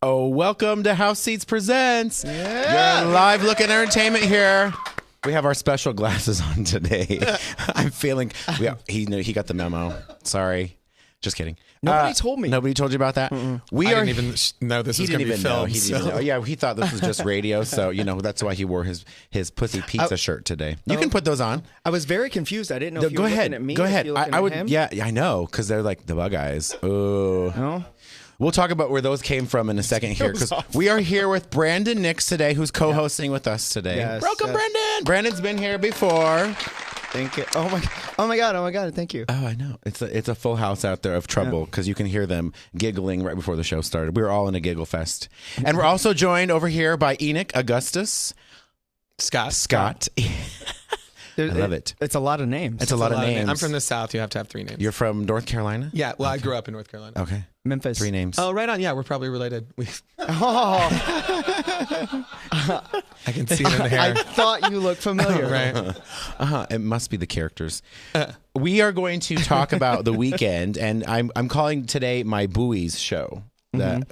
Oh, welcome to House Seats Presents. Yeah. Your live look at entertainment here. We have our special glasses on today. I'm feeling... He got the memo. Sorry. Just kidding. Nobody told me. Nobody told you about that? I didn't even know this was going to be filmed. He didn't even know. Yeah, he thought this was just radio, so that's why he wore his Pussy Pizza shirt today. You can put those on. I was very confused. I didn't know if you were looking at me. Go ahead. I would. Him. Yeah, I know, because they're like the bug eyes. Oh. No? We'll talk about where those came from in a second here, because we are here with Brandon Nix today, who's co-hosting with us today. Yes, welcome, Brandon. Brandon's been here before. Thank you. Oh my god! Thank you. Oh, I know. It's a full house out there of trouble, because you can hear them giggling right before the show started. We were all in a giggle fest, and we're also joined over here by Enoch Scott. I love it. It's a lot of names. It's a lot of names. I'm from the South. You have to have 3 names. You're from North Carolina? Yeah. Well, I grew up in North Carolina. Okay. Memphis. 3 names. Oh, right on. Yeah, we're probably related. Oh. I can see it in the hair. I thought you looked familiar. Right. It must be the characters. We are going to talk about the weekend, and I'm calling today my buoys show.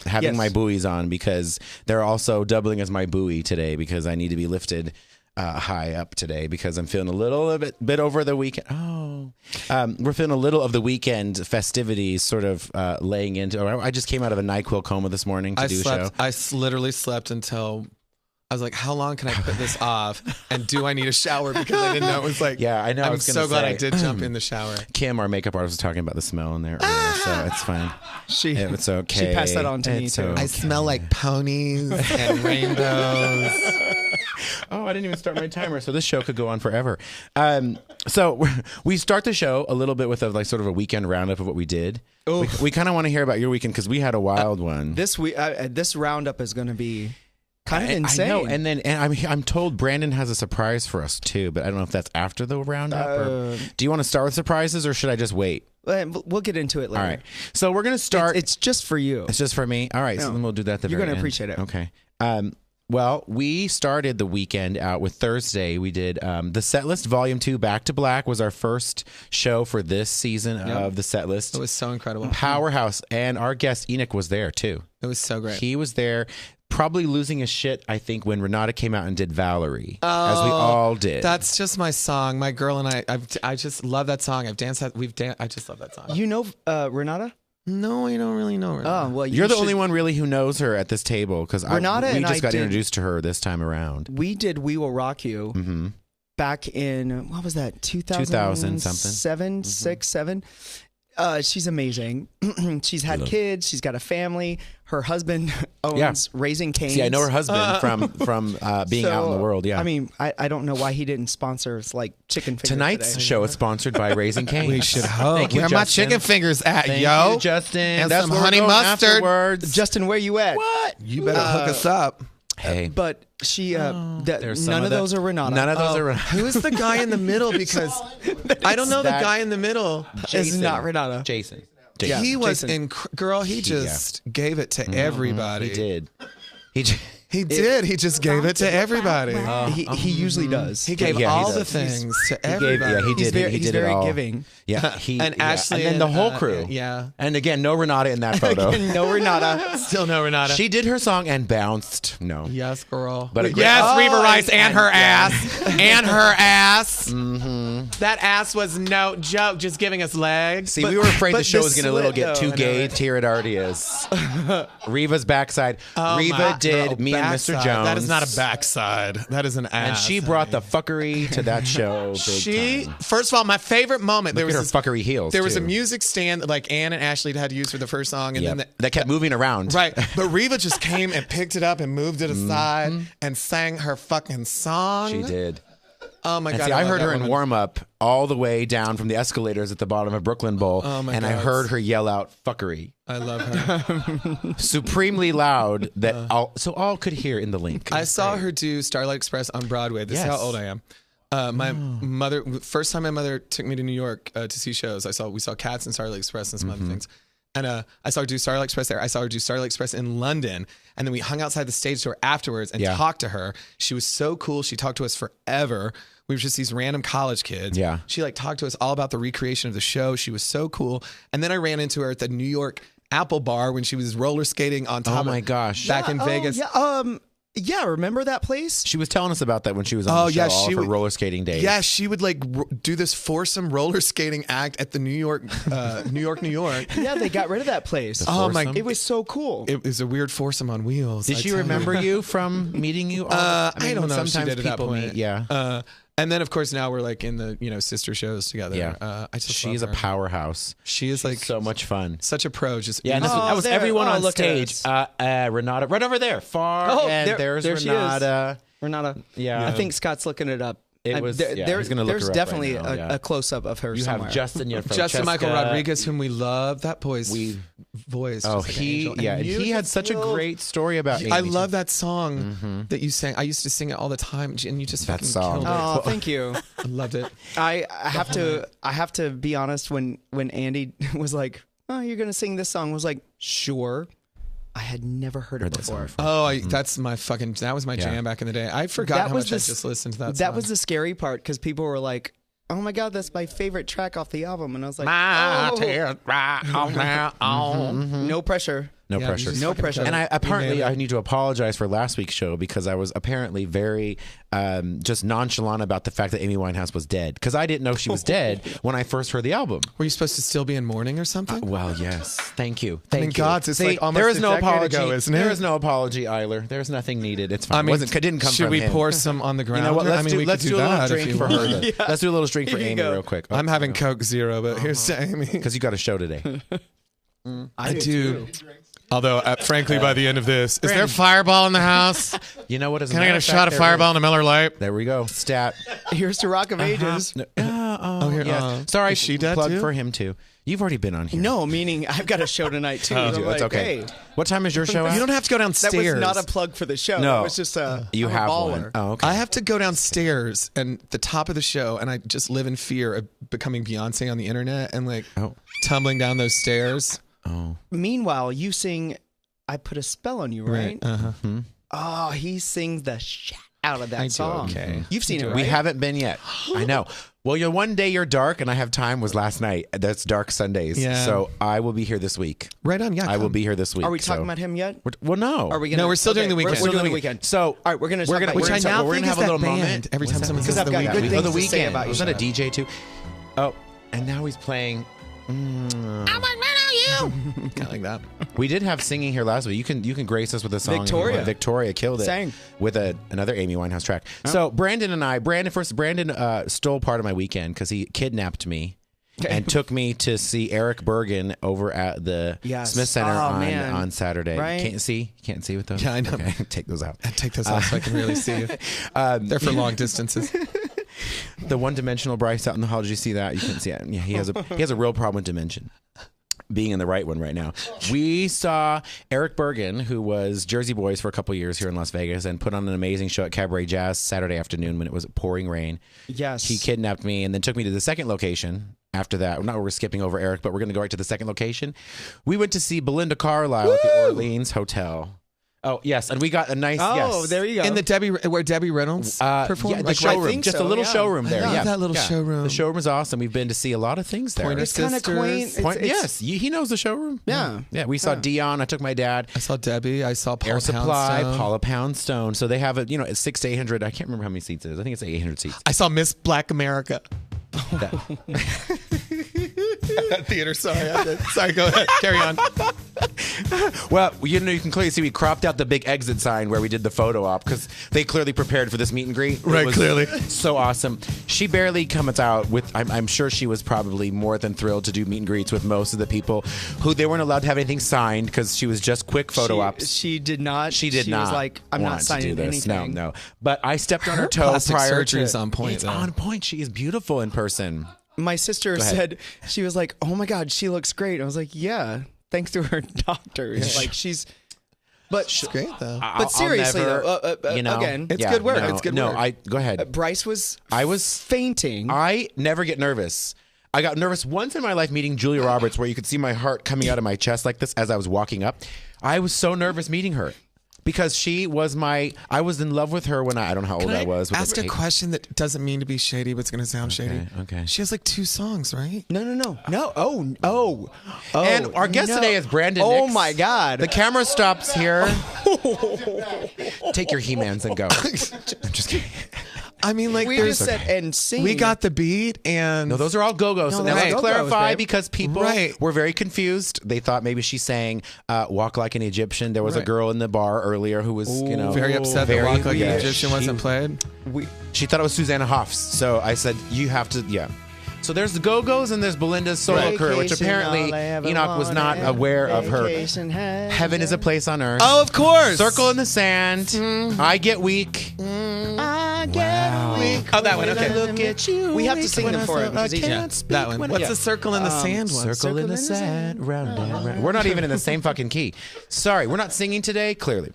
Having my buoys on, because they're also doubling as my buoy today, because I need to be lifted high up today, because I'm feeling a little bit over the weekend. We're feeling a little of the weekend festivities sort of laying into. I just came out of a NyQuil coma this morning to do a show. I literally slept until I was like, how long can I put this off? And do I need a shower? Because I didn't know it was like. Yeah, I know. I'm so glad I did jump in the shower. Kim, our makeup artist, was talking about the smell in there earlier, so it's fine. It's okay. She passed that on to me too. Okay. I smell like ponies and rainbows. Oh, I didn't even start my timer, so this show could go on forever. So we start the show a little bit with sort of a weekend roundup of what we did. We kind of want to hear about your weekend, because we had a wild one. This roundup is going to be kind of insane. I know, and I'm told Brandon has a surprise for us too, but I don't know if that's after the roundup. Do you want to start with surprises, or should I just wait? We'll get into it later. All right. So we're going to start. It's just for you. It's just for me. All right. So then we'll do that at the very end. You're going to appreciate it. Okay. Well, we started the weekend out with Thursday. We did the Setlist Volume 2 Back to Black was our first show for this season of the Setlist. It was so incredible. Powerhouse. And our guest Enoch was there too. It was so great. He was there, probably losing his shit, I think, when Renata came out and did Valerie, as we all did. That's just my song. My girl and I just love that song. I've danced. I just love that song. You know Renata? No, I don't really know her. Oh, well, you're the only one really who knows her at this table, because we just got introduced to her this time around. We did We Will Rock You back in, what was that, 2000 something? 7, 6, 7. She's amazing. She's had kids. She's got a family. Her husband owns Raising Cane's. See, I know her husband from being out in the world. Yeah. I mean, I don't know why he didn't sponsor chicken fingers. Tonight's show is sponsored by Raising Cane's. We should hope. Thank you, where Justin. my chicken fingers at, Thank yo? you, Justin. And that's some honey mustard. Afterwards. Justin, where you at? What? You better hook us up. Hey. But she, none of those are Renata. None of those are Renata. Who is the guy in the middle? Because I don't know the guy in the middle. It's not Renata. Jason. Yeah, he was girl. He just gave it to everybody. He did. He did. He just gave it to everybody. He usually does. He gave all the things to everybody. He did. He's did very it all. giving. Yeah. And Ashley and then the whole crew. Yeah. And again, no Renata in that photo. No Renata. Still no Renata. She did her song and bounced. No. Yes, girl. But yes, Reva Rice and her ass. And her ass. That ass was no joke, just giving us legs. See, we were afraid the show was going to get too gay. Here it already is. Reva's backside. Reva did Me and Mr. Jones. That is not a backside. That is an ass. And she brought the fuckery to that show. Big time. First of all, my favorite moment. Look at her fuckery heels. There was a music stand that Ann and Ashley had to use for the first song, and then that kept moving around. Right, but Reva just came and picked it up and moved it aside and sang her fucking song. She did. Oh my God! See, I heard her in warm up all the way down from the escalators at the bottom of Brooklyn Bowl, and I heard her yell out "fuckery." I love her. Supremely loud that all could hear in the link. I saw her do Starlight Express on Broadway. This is how old I am. My mother, first time my mother took me to New York to see shows. We saw Cats and Starlight Express and some other things. And I saw her do Starlight Express there. I saw her do Starlight Express in London. And then we hung outside the stage door afterwards and talked to her. She was so cool. She talked to us forever. We were just these random college kids. Yeah. She talked to us all about the recreation of the show. She was so cool. And then I ran into her at the New York Apple Bar when she was roller skating on top. Oh my gosh! Back in Vegas. Yeah, remember that place? She was telling us about that when she was on the show, all of her roller skating days. Yeah, she would like do this foursome roller skating act at the New York. Yeah, they got rid of that place. Oh my! It was so cool. It was a weird foursome on wheels. Did she remember you from meeting you? I don't know. Sometimes people meet. Yeah. And then, of course, now we're like in the sister shows together. Yeah. She's a powerhouse. She's like so much fun. Such a pro. Just and that was everyone on stage. Renata, right over there, far. Oh, there's Renata. Renata. Yeah. I think Scott's looking it up. It was. He's gonna look there's her up definitely right now. a close up of her. You somewhere. have Justin Michael Rodriguez, whom we love. That boy's voice. Oh, he had such a great story about Amy. I love that song that you sang. I used to sing it all the time, and you just fucking killed it. Oh, thank you. I loved it. I have to be honest. When Andy was like, "Oh, you're gonna sing this song," I was like, "Sure." I had never heard it before. Oh, that's my fucking. That was my jam back in the day. I forgot how much I just listened to that. That was the scary part because people were like, "Oh my god, that's my favorite track off the album," and I was like, "No pressure." No pressure. No pressure. And I need to apologize for last week's show because I was apparently very just nonchalant about the fact that Amy Winehouse was dead. Because I didn't know she was dead when I first heard the album. Were you supposed to still be in mourning or something? Well, yes. Thank you. Thank God. It's like almost there is no apology. Isn't it? There is no apology, Eiler. There's nothing needed. It's fine. It didn't come should from we him. pour some on the ground? You know what? Let's do a little drink for her. Yeah. Let's do a little drink for Amy real quick. I'm having Coke Zero, but here's to Amy. Because you got a show today. I do. Although, frankly, by the end of this, is there a Fireball in the house? You know what? Can I get a shot of Fireball and a Miller Lite? There we go. Stat. Here's to Rock of Ages. Here. Yes. Sorry, is she dead plug too? For him too. You've already been on here. No, meaning I've got a show tonight too. It's okay. Hey. What time is your show at? You don't have to go downstairs. That was not a plug for the show. No, it was just a you have baller. One. Oh, okay. I have to go downstairs and the top of the show, and I just live in fear of becoming Beyonce on the internet and like tumbling down those stairs. Oh. Meanwhile, you sing "I Put a Spell on You," right? Oh, he sings the shit out of that song. Okay. You've seen it, right? We haven't been yet. I know. Well, one day you're dark and I have time was last night. That's Dark Sundays. Yeah. So I will be here this week. Right on. Yeah. I will be here this week. Are we talking about him yet? Well, no. Are we gonna, No, we're still doing the weekend. We're doing the weekend. So, all right, we're gonna which I now think have is a little that band. moment. Every time someone says I've the got weekend. good things the to say weekend. about you. Was that a DJ too? Oh, and now he's playing. I'm like, man, are you? Kind of like that. We did have singing here last week. You can grace us with a song. Victoria killed it. Sang. With another Amy Winehouse track. Oh. So Brandon stole part of my weekend because he kidnapped me and took me to see Erich Bergen over at the Smith Center on Saturday. Right? Can't see with those. Yeah, I know. Okay. Take those out. Take those out so I can really see you. They're for long distances. The one-dimensional Bryce out in the hall. Did you see that? You couldn't see it. Yeah, he has a real problem with dimension. Being in the right one right now. We saw Erich Bergen, who was Jersey Boys for a couple years here in Las Vegas, and put on an amazing show at Cabaret Jazz Saturday afternoon when it was pouring rain. Yes. He kidnapped me and then took me to the second location after that. Not we're skipping over Eric, but we're going to go right to the second location. We went to see Belinda Carlisle at the Orleans Hotel. Oh, yes. And we got a nice there you go. In the where Debbie Reynolds performed? Yeah, the showroom. Just a little showroom there. I love that little showroom. The showroom is awesome. We've been to see a lot of things there. Pointer It's kind of quaint. Yes. He knows the showroom. Yeah. Yeah. We saw Dion. I took my dad. I saw Debbie. I saw Paula Air Supply, Poundstone. Paula Poundstone. So they have it's 600 to 800. I can't remember how many seats it is. I think it's 800 seats. I saw Miss Black America. Theater. Sorry, go ahead. Carry on. Well, you can clearly see we cropped out the big exit sign where we did the photo op because they clearly prepared for this meet and greet. Right, clearly. So awesome. She barely comes out with, I'm sure she was probably more than thrilled to do meet and greets with most of the people who they weren't allowed to have anything signed because she was just quick photo ops. She did not. She was like, I'm not signing anything. No. But I stepped on her toe plastic prior surgery is on point. It's on point. She is beautiful in person. My sister said, she was like, oh my God, she looks great. I was like, yeah, thanks to her doctor. Like she's great though. But seriously, again, it's good work. It's good work. Go ahead. Bryce was fainting. I never get nervous. I got nervous once in my life meeting Julia Roberts where you could see my heart coming out of my chest like this as I was walking up. I was so nervous meeting her. because she was I was in love with her when I don't know how old I was. Ask a question that doesn't mean to be shady, but it's going to sound shady. Okay. She has like 2 songs, right? No. Oh. And our guest today is Brandon Nix. Oh my God. The camera stops here. Take your He-Mans and go. I'm just kidding. I mean, like, we just said and sing. We got the beat, and no, those are all go-go's. No, So now let's go-go's, clarify babe. because people were very confused. They thought maybe she sang "Walk Like an Egyptian." There was a girl in the bar earlier who was, very upset that "Walk Like an Egyptian" wasn't played. She thought it was Susanna Hoffs, so I said you have to, So there's the Go-Go's and there's Belinda's solo career, which apparently Enoch was not aware of her. Heaven is a place on earth. Oh, of course. Circle in the sand. I get weak. I get weak. Oh, that one. Okay. Look at you. We have to sing them for him. That one. What's the circle in the sand one? Circle in the sand. Round and round. We're not even in the same fucking key. Sorry, we're not singing today, clearly.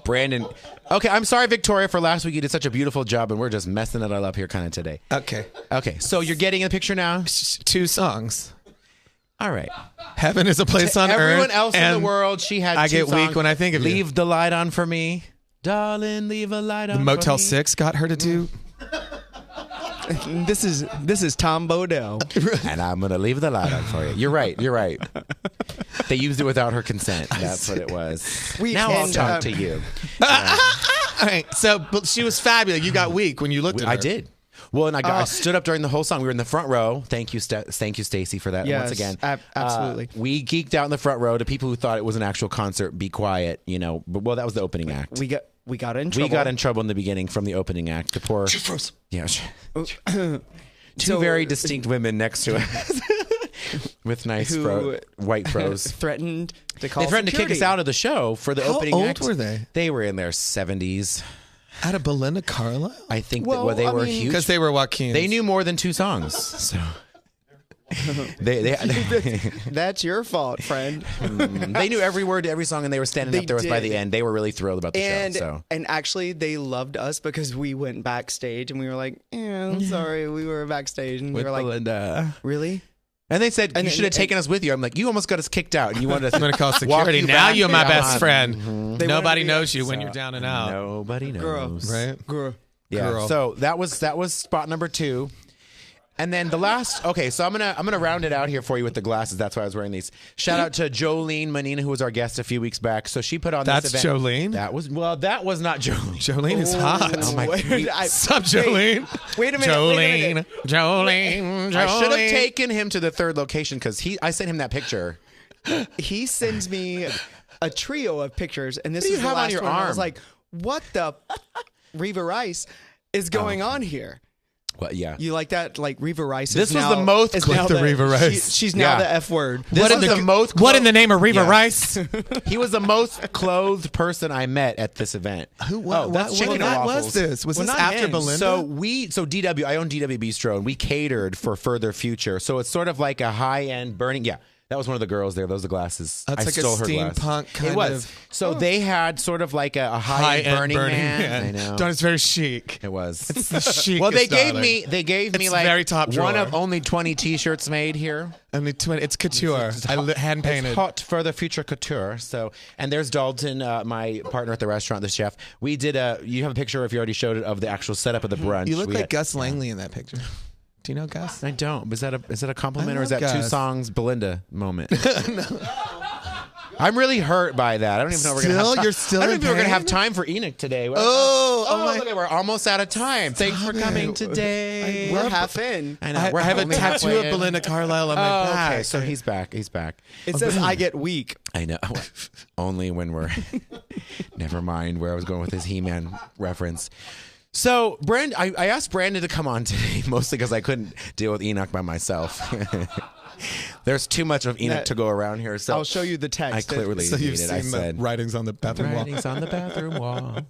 Brandon. Okay, I'm sorry, Victoria, for last week. You did such a beautiful job, and we're just messing it all up here kind of today. Okay, so you're getting in the picture now? 2 songs. All right. Heaven is a place on earth. Everyone else in the world, she had I 2 get songs. weak when I think of you. Leave the light on for me. Darling, leave a light on for me. Motel 6 got her to do. This is Tom Bodell. And I'm going to leave the light on for you. You're right. They used it without her consent. That's what it was. Now I'll talk to you. All right. So but she was fabulous. You got weak when you looked at her. I did. Well, and I stood up during the whole song. We were in the front row. Thank you, Stacey, for that once again. Absolutely. We geeked out in the front row. To people who thought it was an actual concert, be quiet. But that was the opening act. We got in trouble. We got in trouble in the beginning from the opening act. The poor. Yeah. 2 very distinct women next to us with nice white froze. Threatened to call. They threatened to kick us out of the show for the opening act. How old were they? They were in their 70s. Out of Belinda Carlisle? I think they were huge because they were Joaquin. They knew more than 2 songs. So That's your fault, friend. They knew every word to every song, and they were standing up there by the end. They were really thrilled about the show. And actually, they loved us because we went backstage, and we were like, I'm sorry, we were backstage, and with they were like, Belinda. Really? And they said, you should have taken us with you. I'm like, you almost got us kicked out, and you wanted us I'm going to call security. Now you're my best friend. Mm-hmm. Nobody knows you when you're down and out. Nobody knows. Right? Girl. Yeah. Girl. So that was spot number 2. And then the last, so I'm gonna round it out here for you with the glasses. That's why I was wearing these. Shout out to Jolene Manina, who was our guest a few weeks back. So she put on this event. That's Jolene? That was not Jolene. Jolene is hot. Oh my God. Sup, Jolene? Wait a minute. Jolene. I should have taken him to the 3rd location because I sent him that picture. He sends me a trio of pictures, and this What do is you the have on last your one. arm? I was like, what the Reva Rice is going on here? Well, yeah. You like that? Like Reva Rice. This was the most the Reva Rice. She's now the F word. What in the name of Reva Rice? He was the most clothed person I met at this event. That's chicken and waffles. Was this? Was this after Belinda? So DW, I own DW Bistro, and we catered for Further Future. So it's sort of like a high-end burning. Yeah. That was one of the girls there. Those are the glasses. That's like stole a her steampunk kind of. It was. So they had sort of like a high-end Burning Man. I know. It's very chic. It was. It's the chic. Well, they gave me like very top drawer. one of only 20 T-shirts made here. Only 20. It's couture. Hand painted. It's hot Further Future couture. So, and there's Dalton, my partner at the restaurant, the chef. We did you have a picture, if you already showed it, of the actual setup of the brunch. You look like Gus Langley in that picture. Do you know Gus? I don't. Is that a compliment, or is that Gus. 2 songs Belinda moment? No. I'm really hurt by that. I don't even know if we're gonna have time. You're still I don't in even know if we're gonna pain? have time for Enoch today. Oh, look at, we're almost out of time. Thanks for coming today. We're half in. I know. I have a only tattoo halfway of in. Belinda Carlisle on my back. Okay, so he's back. He's back. It says I get weak. I know. Only when we're. Never mind where I was going with his He-Man reference. So, I asked Brandon to come on today, mostly because I couldn't deal with Enoch by myself. There's too much of Enoch to go around here. So I'll show you the text. I clearly So you've need it. seen I the said writings on the bathroom wall. writings on the bathroom wall.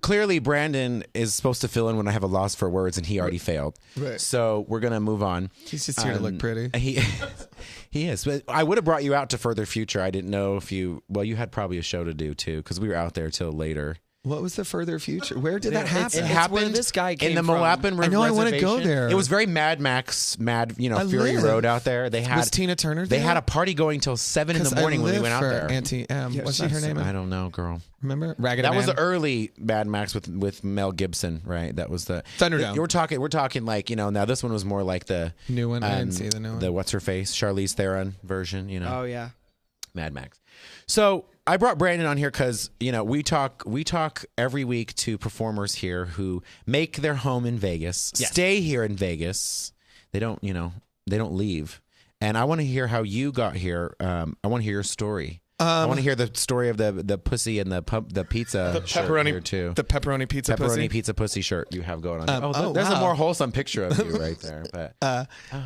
Clearly, Brandon is supposed to fill in when I have a loss for words, and he already failed. Right. So we're gonna move on. He's just here to look pretty. He is. But I would have brought you out to Further Future. I didn't know if you. Well, you had probably a show to do too, because we were out there till later. What was the further future? Where did that happen? It happened this guy came in the from. Moappen River. I know, I want to go there. It was very Mad Max, Fury Road out there. They had was Tina Turner there? They had a party going till 7 in the morning when we went out there. Auntie M. What's her name? I don't know, girl. Remember? Raggedy That Man? was the early Mad Max with Mel Gibson, right? That was the Thunderdome. We're talking like, now this one was more like the new one. I didn't see the new one. The what's her face, Charlize Theron version, Oh yeah. Mad Max. So I brought Brandon on here because we talk every week to performers here who make their home in Vegas, stay here in Vegas. They don't leave. And I want to hear how you got here. I want to hear your story. I want to hear the story of the pussy and the pizza the pepperoni shirt here too. The pepperoni pizza pussy shirt you have going on. There's wow. a more wholesome picture of you right there. But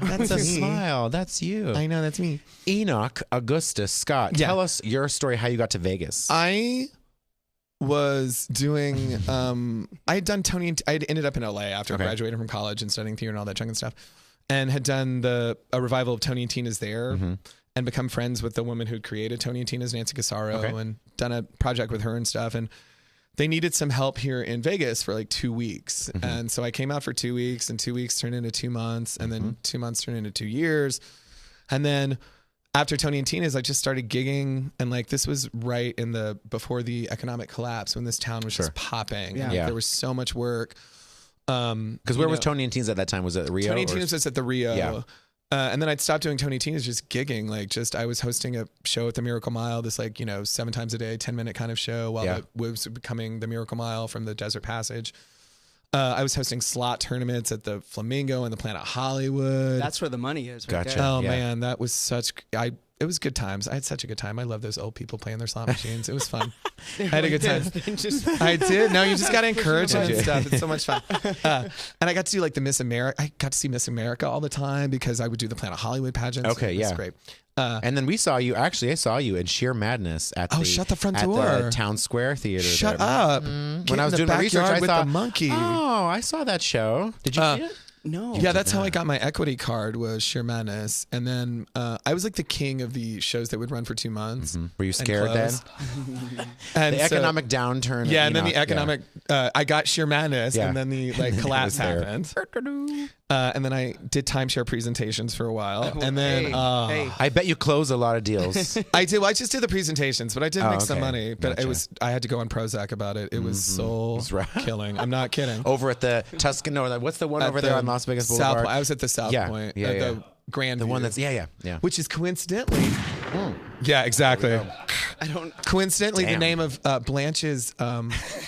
that's a smile. That's you. I know, that's me. Enoch Augustus Scott. Tell us your story. How you got to Vegas? I was doing. I had done Tony. I had ended up in LA after graduating from college and studying theater and all that junk and stuff, and had done a revival of Tony and Tina's there. Mm-hmm. And become friends with the woman who created Tony and Tina's, Nancy Casaro, and done a project with her and stuff. And they needed some help here in Vegas for like 2 weeks. Mm-hmm. And so I came out for 2 weeks, and 2 weeks turned into 2 months, and then 2 months turned into 2 years. And then after Tony and Tina's, I just started gigging. And like, this was right before the economic collapse, when this town was just popping. Yeah. There was so much work. Because where was Tony and Tina's at that time? Was it Rio? Tony and Tina's was at the Rio. Yeah. And then I'd stopped doing Tony Tina's, just gigging. I was hosting a show at the Miracle Mile, this 7 times a day, 10-minute kind of show while it was becoming the Miracle Mile from the Desert Passage. I was hosting slot tournaments at the Flamingo and the Planet Hollywood. That's where the money is. Right Gotcha. There. Oh man, that was it was good times. I had such a good time. I love those old people playing their slot machines. It was fun. I had a good time. I did. No, you just got to encourage them and stuff. It's so much fun. And I got to do the Miss America. I got to see Miss America all the time because I would do the Planet Hollywood pageants. Okay, it was great. And then we saw you. Actually, I saw you in Sheer Madness at shut the front at door. The Town Square Theater. Shut up. When I was doing my research, I with saw the monkey. Oh, I saw that show. Did you see it? No. Yeah, that's how I got my equity card, was Sheer Madness. And then I was like the king of the shows that would run for 2 months. Mm-hmm. Were you scared then? And the economic downturn. Yeah, and then the economic, I got Sheer Madness, and then the collapse happened. And then I did timeshare presentations for a while. And then I bet you closed a lot of deals. I did. Well, I just did the presentations, but I did make some money. But I had to go on Prozac about it. It was soul killing. I'm not kidding. Over at the Tuscan, or what's the one over there on Las Vegas Boulevard? I was at the South Point. The Grand the View. one that's yeah. Which is coincidentally. Yeah, exactly. Coincidentally, the name of Blanche's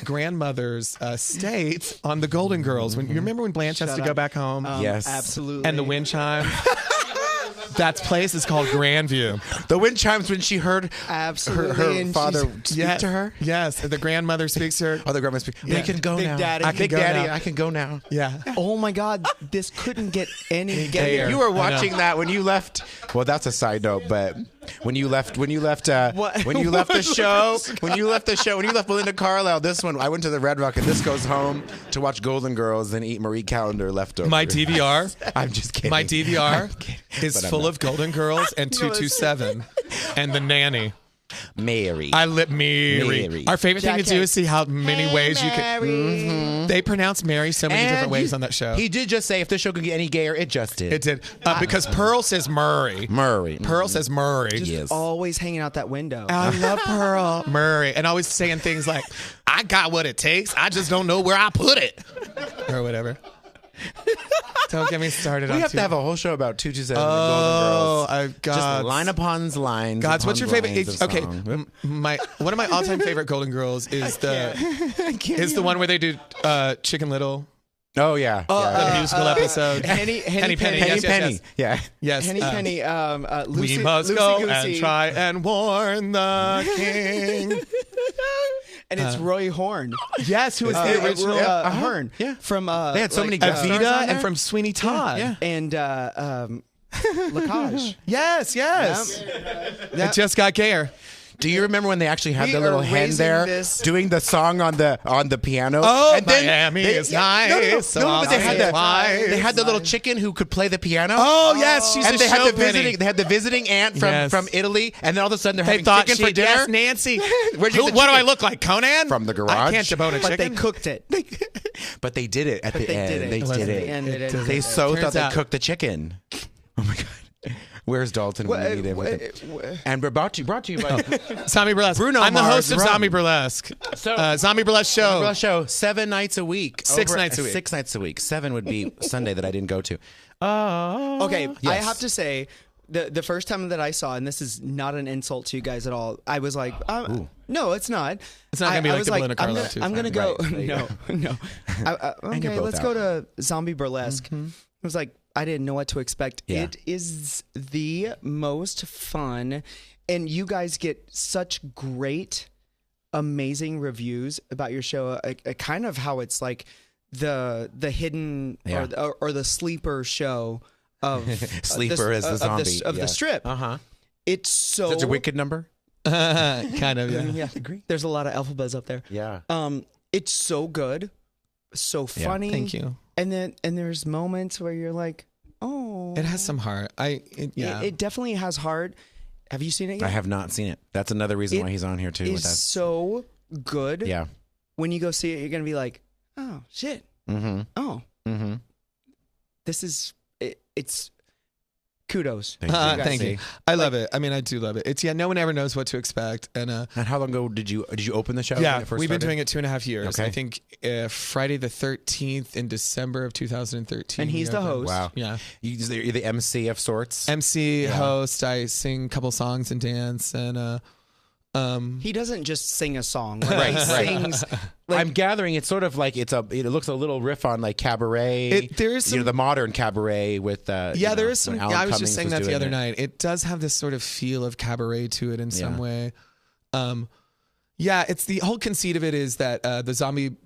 grandmother's estate on the Golden Girls. When you remember when Blanche has to go back home? Yes, absolutely. And the wind chime. That place is called Grandview. The wind chimes when she heard her father speak to her. Yes, the grandmother speaks to her. Oh, the grandmother speaks. Yeah. I can go Big now. Daddy. Big Daddy, I can go now. Yeah. Oh my God, this couldn't get any gayer. You were watching that when you left. Well, that's a side note, but when you left the show, when you left Belinda Carlisle, this one, I went to the Red Rock, and this goes home to watch Golden Girls and eat Marie Callender leftovers. My DVR. I'm just kidding. My DVR is full of Golden Girls and 227 and The Nanny. Mary. Mary. Our favorite thing to do is see how many ways you can. Mm-hmm. They pronounce Mary so many different ways on that show. He did just say if this show could get any gayer, it just did. It did. Because Pearl says Murray. Pearl says Murray. Just always hanging out that window. I love Pearl. Murray. And always saying things like, I got what it takes. I just don't know where I put it. Or whatever. Don't get me started. We have to have a whole show about 227 and Golden Girls. I've got just line upon lines. Gods, what's your favorite? Okay, one of my all-time favorite Golden Girls is the one where they do Chicken Little. Oh yeah, the musical episode. Henny Penny. Yes. Henny Penny. Lucy, we must Lucy go Goosey. and try and warn the king. And it's Roy Horn. Yes, who is the original Horn. Yeah. From they had so many guest stars Avita on there. and from Sweeney Todd. Yeah. And Lacage. Yes. Yep. It just got gayer. Do you remember when they actually had the little hen there doing the song on the piano? Oh, and then Miami is nice. No, but they had the little chicken who could play the piano. Oh yes, she's and a they show had the visiting aunt from Italy, and then all of a sudden they're having chicken for dinner. Yes, Nancy. What do I look like, Conan? From the garage. I can't debone a chicken. But they cooked it. But they did it at the end. They did it. They They thought they cooked the chicken. Oh my god. Where's Dalton when we need him? And we're brought to you by Zombie Burlesque. Bruno I'm the Mars host of Rum. Zombie Burlesque. Zombie Burlesque show. Burlesque show 7 nights a week. 6 nights a week. 6 nights a week. 7 would be Sunday that I didn't go to. Okay, yes. I have to say, the first time that I saw, and this is not an insult to you guys at all, I was like, no, it's not. It's not going to be like the Belinda Carlisle too. I'm going to go. Right. No. Okay, let's go to Zombie Burlesque. It was like, I didn't know what to expect. Yeah. It is the most fun, and you guys get such great, amazing reviews about your show. Kind of how it's like the hidden or the sleeper show of Sleeper as the zombie of the strip. It's so That's a wicked number. Kind of. Yeah, agree. There's a lot of alphabets up there. Yeah. It's so good, so funny. Thank you. And there's moments where you're like, oh, It has some heart. It definitely has heart. Have you seen it yet? I have not seen it. That's another reason why he's on here too. It's With us. so good. Yeah. When you go see it, you're gonna be like, oh shit. Mm-hmm. Oh. Mm-hmm. This is it's kudos. Thank you. I love it. I mean, I do love it. It's no one ever knows what to expect. And how long ago did you open the show? Yeah, when it first we've been started? doing it 2.5 years. Okay. I think Friday the 13th in December of 2013. And he's the host. Wow. Yeah. You're the MC of sorts. MC, host. I sing a couple songs and dance, and He doesn't just sing a song. Like, Right, he sings. Like, I'm gathering it's sort of like it looks a little riff on like cabaret. There is some, the modern cabaret with there is some. Alan I was Cummings just saying that the doing other it. night. It does have this sort of feel of cabaret to it in some way. It's the whole conceit of it is that the zombie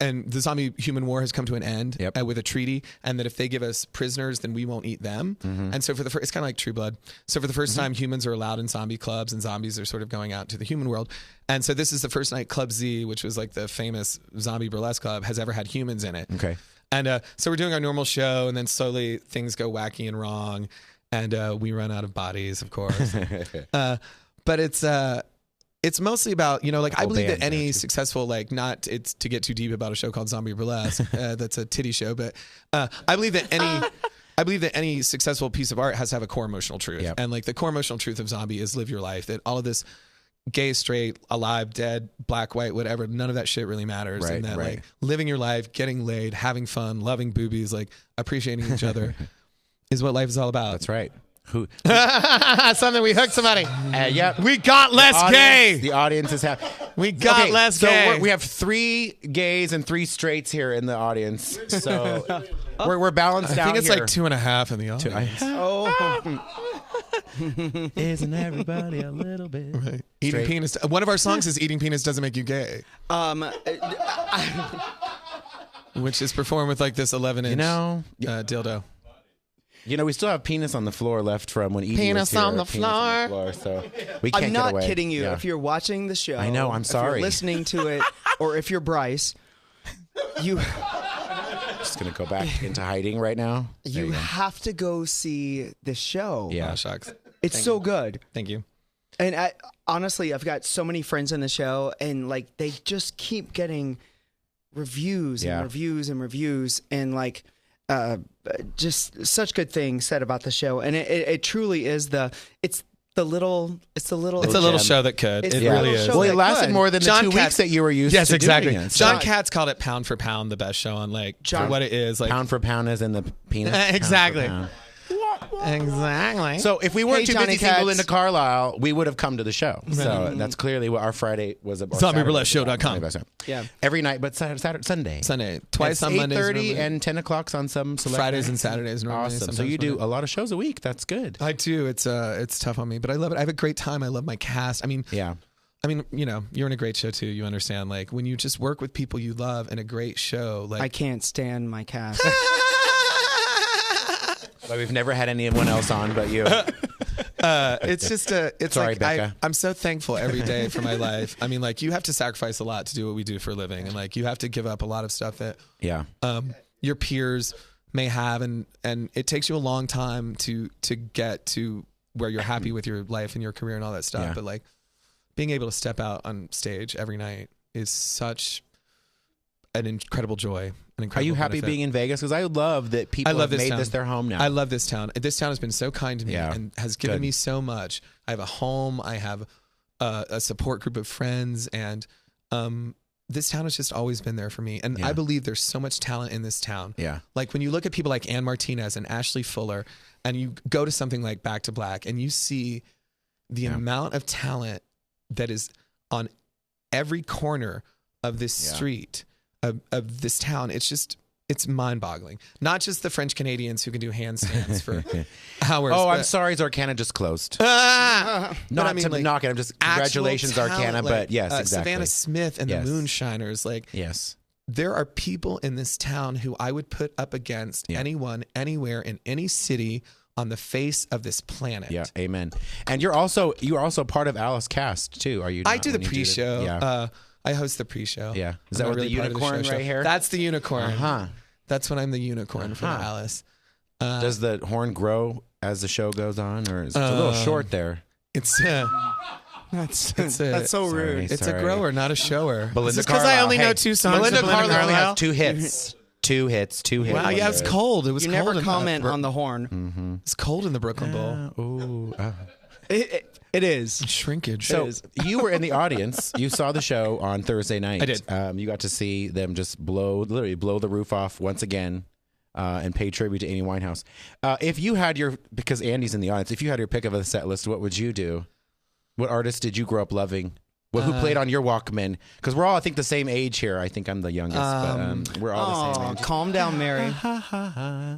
and the zombie human war has come to an end with a treaty, and that if they give us prisoners, then we won't eat them. Mm-hmm. And so for the first, it's kind of like True Blood. So for the first time, humans are allowed in zombie clubs, and zombies are sort of going out to the human world. And so this is the first night Club Z, which was like the famous zombie burlesque club, has ever had humans in it. Okay. And so we're doing our normal show, and then slowly things go wacky and wrong, and we run out of bodies, of course. But it's mostly about, I believe that any successful, not it's to get too deep about a show called Zombie Burlesque, that's a titty show, but I believe that any successful piece of art has to have a core emotional truth. Yep. And the core emotional truth of Zombie is live your life. That all of this gay, straight, alive, dead, black, white, whatever, none of that shit really matters. Right, and that right. living your life, getting laid, having fun, loving boobies, appreciating each other is what life is all about. That's right. Who? Something we hooked somebody. Yep. We got less gay. The audience is happy. We got less gay. So we have 3 gays and 3 straights here in the audience. So we're balanced out. I think it's here. 2.5 in the audience. Isn't everybody a little bit? Right. Eating penis. One of our songs is "Eating Penis Doesn't Make You Gay," which is performed with this 11-inch dildo. We still have penis on the floor left from when Edie Penis was here. on the floor. So we can't I'm get not away. kidding you. Yeah. If you're watching the show, I know. I'm sorry. If you're listening to it, or if you're Bryce, you just gonna go back into hiding right now. You have to go see the show. Yeah, shucks. It's so good. Thank you. And honestly, I've got so many friends in the show, and they just keep getting reviews and reviews and reviews, and just such good things said about the show. And it truly is it's a little show that could. It really is. Well, it lasted more than the 2 weeks that you were used to. Yes, exactly. Doing it, so. John Katz called it pound for pound the best show on for what it is. Pound for pound is in the penis. Exactly. Exactly. So if we weren't too busy seeing Belinda Carlisle, we would have come to the show. So that's clearly what our Friday was about. ZombieBurlesqueShow.com. Yeah. Every night, but Sunday. Twice on Mondays. 8:30 and 10 o'clock on some select Fridays nights. and Saturdays. Normally, awesome. So you do a lot of shows a week. That's good. I do. It's tough on me, but I love it. I have a great time. I love my cast. Yeah. You're in a great show too. You understand, when you just work with people you love in a great show. I can't stand my cast. Well, we've never had anyone else on but you. It's just it's Sorry, like Becca. I'm so thankful every day for my life. I mean, like you have to sacrifice a lot to do what we do for a living, and like you have to give up a lot of stuff that your peers may have, and it takes you a long time to get to where you're happy with your life and your career and all that stuff. But like being able to step out on stage every night is such an incredible joy. Are you happy being in Vegas? Because I love that people have made this their home now. I love this town. This town has been so kind to me and has given me so much. I have a home. I have a support group of friends, and this town has just always been there for me. And I believe there's so much talent in this town. Yeah. Like when you look at people like Ann Martinez and Ashley Fuller, and you go to something like Back to Black, and you see the amount of talent that is on every corner of this street. Of this town, it's mind-boggling. Not just the French Canadians who can do handstands for hours. Oh, I'm sorry, Zarkana just closed. Not to knock it. I'm just congratulations, Zarkana. But yes, exactly. Savannah Smith and the Moonshiners. Like, there are people in this town who I would put up against anyone, anywhere, in any city on the face of this planet. Yeah, amen. And you're also part of Alice Cast too. Are you? I do the pre-show. I host the pre-show. Yeah. Is that really the unicorn right here? That's the unicorn. That's when I'm the unicorn for the Alice. Does the horn grow as the show goes on, or is it a little short there? That's so rude. It's a grower, not a shower. Belinda because I only know 2 songs. Belinda Carlisle only has 2 hits. 2 hits. Wow, yeah, it's cold. It was you cold. Never comment on the horn. It's cold in the Brooklyn Bowl. It is. Shrinkage. So you were in the audience. You saw the show on Thursday night. I did. You got to see them just literally blow the roof off once again and pay tribute to Amy Winehouse. If you had because Andy's in the audience, if you had your pick of a set list, what would you do? What artist did you grow up loving? Well, who played on your Walkman? Because we're all, I think, the same age here. I think I'm the youngest, but we're all the same age. Calm down, Mary.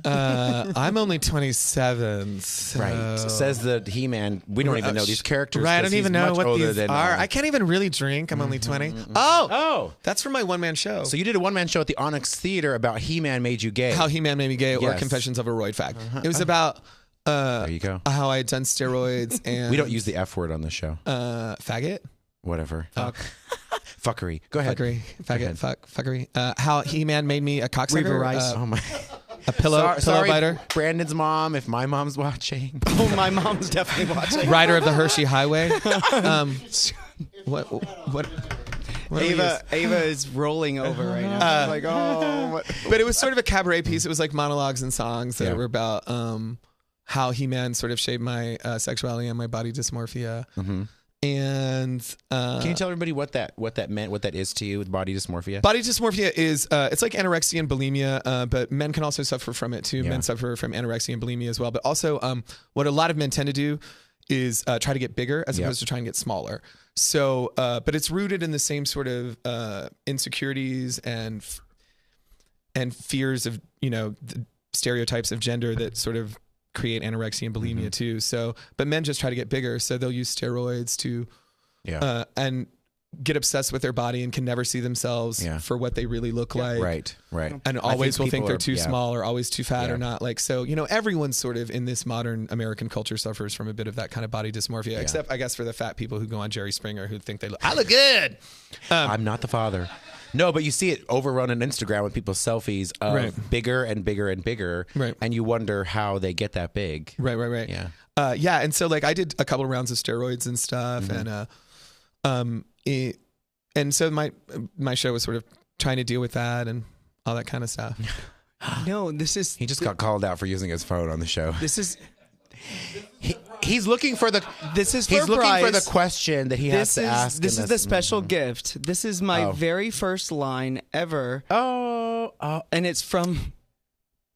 I'm only 27. So. Right. Says the He-Man. We don't even know these characters. Right. I don't even know what these are. I can't even really drink. I'm only 20. Oh. That's from my one-man show. So you did a one-man show at the Onyx Theater about He-Man Made You Gay. How He-Man Made Me Gay, or Confessions of a Roid Fag. It was about... there you go. How I had done steroids and... We don't use the F word on the show. Faggot? Whatever. Fuckery. Go ahead. Faggot. Fuckery. How He-Man made me a cocksucker. Oh my. A pillow biter. Brandon's mom, if my mom's watching. Oh, my mom's definitely watching. Rider of the Hershey Highway. What? Ava is rolling over right now. Like, what? But it was sort of a cabaret piece. It was like monologues and songs that were about how He-Man sort of shaped my sexuality and my body dysmorphia. Mm-hmm. And can you tell everybody what that meant, what that is to you with body dysmorphia? Body dysmorphia is it's like anorexia and bulimia, but men can also suffer from it too. Yeah. Men suffer from anorexia and bulimia as well. But also, what a lot of men tend to do is try to get bigger as opposed to try and get smaller. So, but it's rooted in the same sort of insecurities and fears of the stereotypes of gender that sort of create anorexia and bulimia too. So, but men just try to get bigger, so they'll use steroids to, and get obsessed with their body and can never see themselves for what they really look like. Right. And always will think they're too small or always too fat or not. Like, so, everyone sort of in this modern American culture suffers from a bit of that kind of body dysmorphia, except I guess for the fat people who go on Jerry Springer who think I look good. I'm not the father. No, but you see it overrun on Instagram with people's selfies of bigger and bigger and bigger. Right. And you wonder how they get that big. Right. Yeah. And so like I did a couple of rounds of steroids and stuff. And, and so my show was sort of trying to deal with that and all that kind of stuff. No, he just got called out for using his phone on the show. He's looking for the. He's looking for the question that he has to ask. This is the special gift. This is my very first line ever. And it's from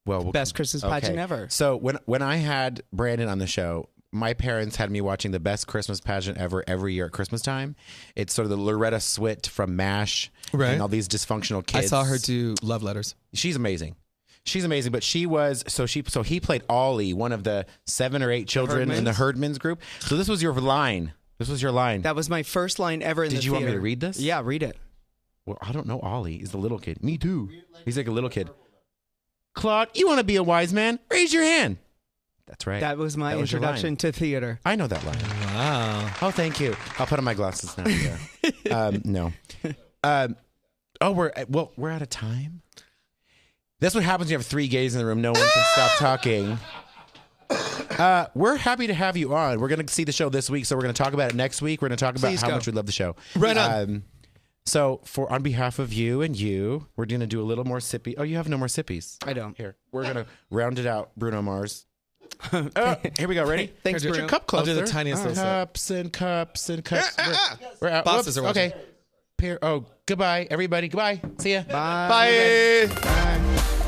Best Christmas Pageant Ever. So when I had Brandon on the show, my parents had me watching the Best Christmas Pageant Ever every year at Christmas time. It's sort of the Loretta Swit from MASH and all these dysfunctional kids. I saw her do Love Letters. She's amazing. But he played Ollie, one of the 7 or 8 children in the Herdman's group. So this was your line. That was my first line ever in the theater. Did you want me to read this? Yeah, read it. Well, I don't know Ollie. He's the little kid. Me too. He's like a little kid. Claude, you want to be a wise man? Raise your hand. That's right. That was my introduction to theater. I know that line. Wow. Oh, thank you. I'll put on my glasses now. Yeah. No. We're out of time. That's what happens when you have 3 gays in the room. No one can stop talking. We're happy to have you on. We're going to see the show this week, so we're going to talk about it next week. We're going to talk about how much we love the show. Right on. So on behalf of you and you, we're going to do a little more sippy. Oh, you have no more sippies. I don't. Here, we're going to round it out, Bruno Mars. Here we go. Ready? Thanks, Get Bruno. your cup closer. I'll do the tiniest little sip. Cups and cups. We're out. Bosses are watching. Okay. Goodbye, everybody. Goodbye. See ya. Bye. Bye.